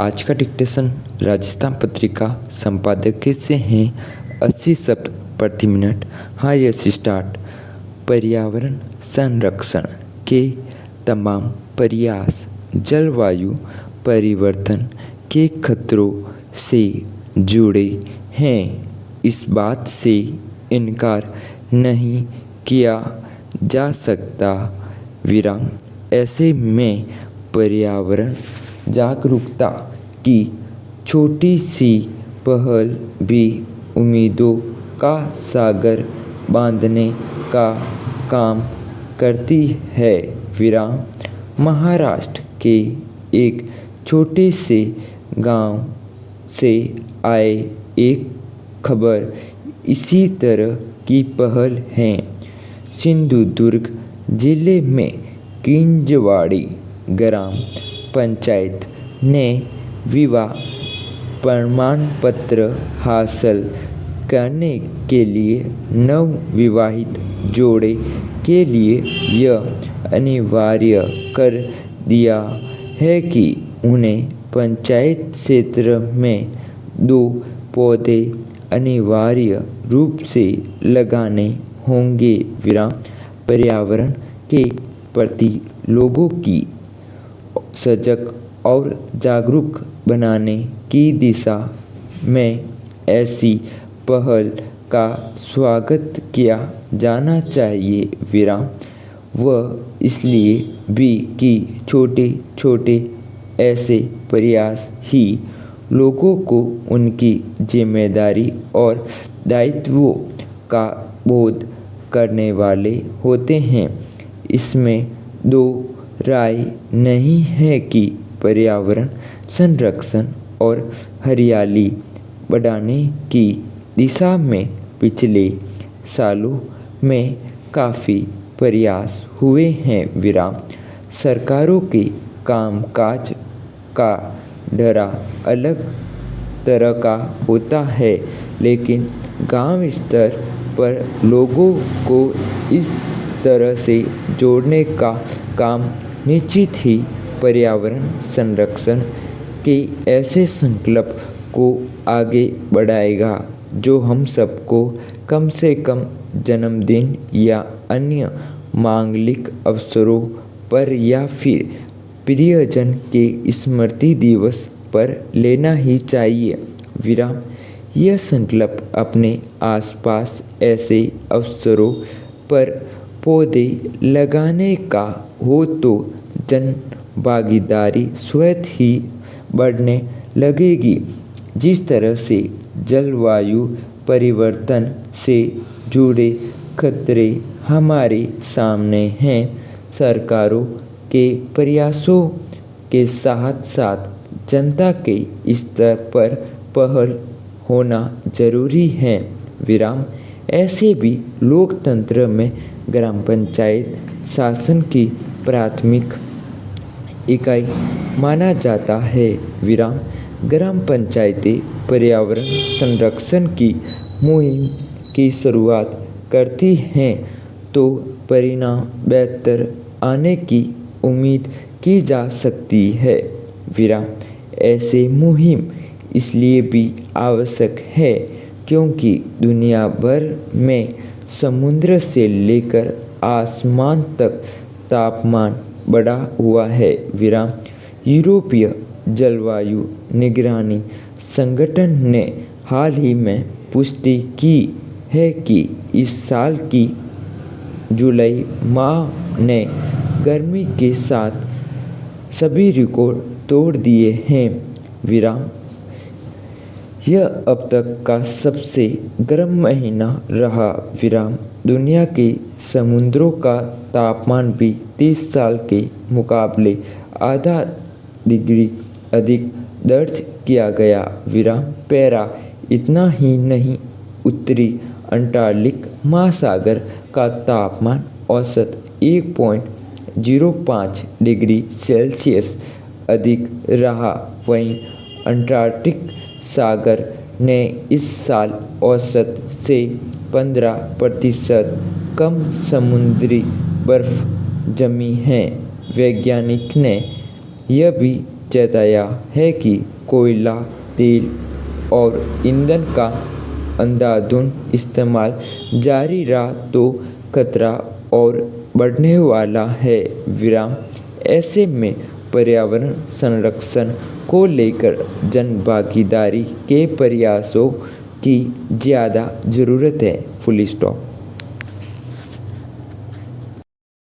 आज का डिक्टेशन राजस्थान पत्रिका संपादकीय से हैं 80 शब्द प्रति मिनट। हाँ यस स्टार्ट। पर्यावरण संरक्षण के तमाम प्रयास जलवायु परिवर्तन के खतरों से जुड़े हैं। इस बात से इनकार नहीं किया जा सकता। ऐसे में पर्यावरण जागरूकता की छोटी सी पहल भी उम्मीदों का सागर बांधने का काम करती है। महाराष्ट्र के एक छोटे से गांव से आए एक खबर इसी तरह की पहल है। सिंधुदुर्ग जिले में किंजवाड़ी ग्राम पंचायत ने विवाह प्रमाण पत्र हासिल करने के लिए नवविवाहित जोड़े के लिए यह अनिवार्य कर दिया है कि उन्हें पंचायत क्षेत्र में 2 पौधे अनिवार्य रूप से लगाने होंगे। पर्यावरण के प्रति लोगों की सजग और जागरूक बनाने की दिशा में ऐसी पहल का स्वागत किया जाना चाहिए। वह इसलिए भी कि छोटे छोटे ऐसे प्रयास ही लोगों को उनकी जिम्मेदारी और दायित्वों का बोध करने वाले होते हैं। इसमें 2 राय नहीं है कि पर्यावरण संरक्षण और हरियाली बढ़ाने की दिशा में पिछले सालों में काफ़ी प्रयास हुए हैं। सरकारों के कामकाज का ढर्रा अलग तरह का होता है, लेकिन गांव स्तर पर लोगों को इस तरह से जोड़ने का काम निश्चित ही पर्यावरण संरक्षण के ऐसे संकल्प को आगे बढ़ाएगा जो हम सबको कम से कम जन्मदिन या अन्य मांगलिक अवसरों पर या फिर प्रियजन के स्मृति दिवस पर लेना ही चाहिए। यह संकल्प अपने आसपास ऐसे अवसरों पर पौधे लगाने का हो तो जन भागीदारी स्वतः ही बढ़ने लगेगी। जिस तरह से जलवायु परिवर्तन से जुड़े खतरे हमारे सामने हैं, सरकारों के प्रयासों के साथ साथ जनता के स्तर पर पहल होना जरूरी है। ऐसे भी लोकतंत्र में ग्राम पंचायत शासन की प्राथमिक इकाई माना जाता है। ग्राम पंचायतें पर्यावरण संरक्षण की मुहिम की शुरुआत करती हैं तो परिणाम बेहतर आने की उम्मीद की जा सकती है। ऐसे मुहिम इसलिए भी आवश्यक है क्योंकि दुनिया भर में समुद्र से लेकर आसमान तक तापमान बढ़ा हुआ है। यूरोपीय जलवायु निगरानी संगठन ने हाल ही में पुष्टि की है कि इस साल की जुलाई माह ने गर्मी के साथ सभी रिकॉर्ड तोड़ दिए हैं। यह अब तक का सबसे गर्म महीना रहा। दुनिया के समुद्रों का तापमान भी 30 साल के मुकाबले आधा डिग्री अधिक दर्ज किया गया। पैरा इतना ही नहीं, उत्तरी अंटार्कटिक महासागर का तापमान औसत 1.05 डिग्री सेल्सियस अधिक रहा। वहीं अंटार्कटिक सागर ने इस साल औसत से 15% कम समुद्री बर्फ जमी है। वैज्ञानिक ने यह भी जताया है कि कोयला, तेल और ईंधन का अंधाधुंध इस्तेमाल जारी रहा तो खतरा और बढ़ने वाला है। विराम ऐसे में पर्यावरण संरक्षण को लेकर जन भागीदारी के प्रयासों की ज़्यादा ज़रूरत है। Full stop.